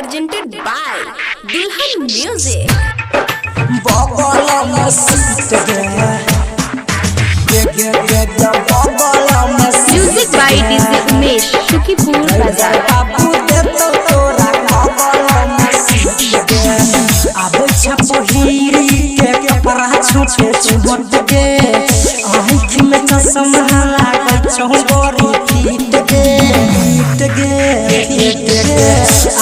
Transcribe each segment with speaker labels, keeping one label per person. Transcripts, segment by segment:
Speaker 1: presented by Dulhan Music. Music by DJ Umesh, Shukipur Bazaar.
Speaker 2: छोटे छोट गे आँख में चश्मा लगा चौबरी पीट गे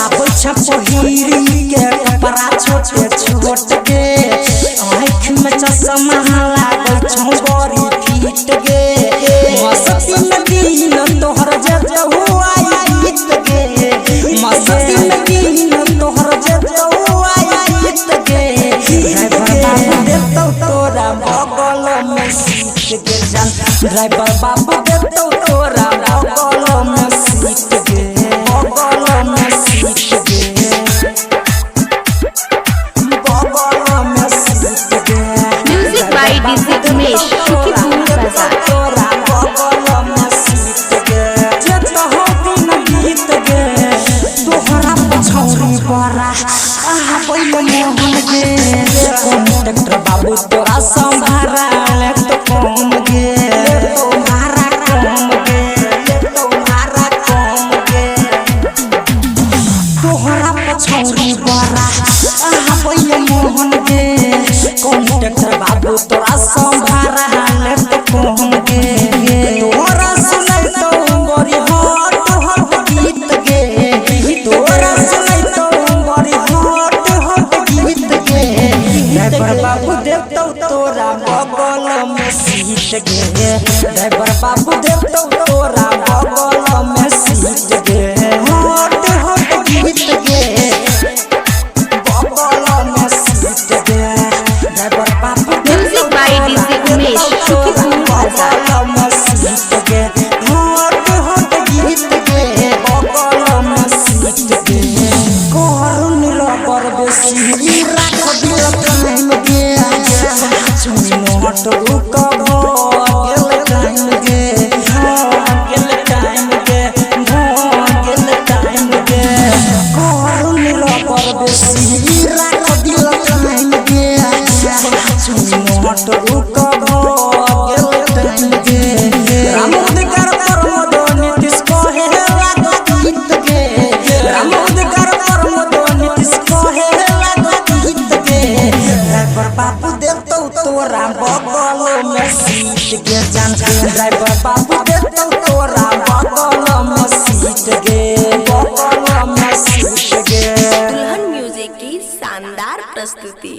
Speaker 2: अब छपहिरी के कपड़ा छोटे छोट गे आँख में चश्मा लगा चौबरी पीट गे मस्ती में दिन तोहर जजहु आई गीत गे मस्ती में दिन तोहर जजहु आई गीत गे तोरा बगल में सीट के जान ड्राइवर बाबू देतो तोरा बगल में सीट के बगल में सीट के बगल में सीट के
Speaker 1: Music by DJ Umesh, Shukipur Bazaar.
Speaker 2: तोरा बगल में सीट के जत हो दिन गीत गे तोहरा पछौरी बड़ा आहा बैल मोहन गे कॉन्ट्रैक्टर बाबू तोरा संभारा ले तो कम गे तुम्हारा कम गे तुम्हारा कम गे तोहरा पछौरी बड़ा आहा बैल मोहन गे कॉन्ट्रैक्टर बाबू तोरा संभारा ले तो कम गे तोरा सुनै तो बड़ी हट हट गीत गे तोरा सुनै तो बड़ी हट हट गीत गे ड्राइवर बाबू देतो तोरा बगल में सीट गे ड्राइवर बाबू देतो तोरा बगल में सीट गे हट हट गीत गे बगल में सीट गे ड्राइवर बाबू
Speaker 1: Music by DJ Umesh, Shukipur Bazaar.
Speaker 2: बगल में सीट गे हट हट गीत गे बगल में सीट गे करुण रबर बेसी राख दिल टाइम गे नोट रुक गेल टाइम गे गेल टाइम गे गेल टाइम गे करुण रबर बेसी राख दिल टाइम गे नोट रुक गेल टाइम गे रामोद कर प्रमोद नीतीश कहे लाग गीत गे रामोद कर प्रमोद नीतीश कहे लाग गीत गे ड्राइवर बाबू देतो तोरा बगल में सीट गे जान ड्राइवर बाबू देतो तोरा बगल में सीट गे बगल में सीट गे
Speaker 1: दुल्हन म्यूजिक की शानदार प्रस्तुति।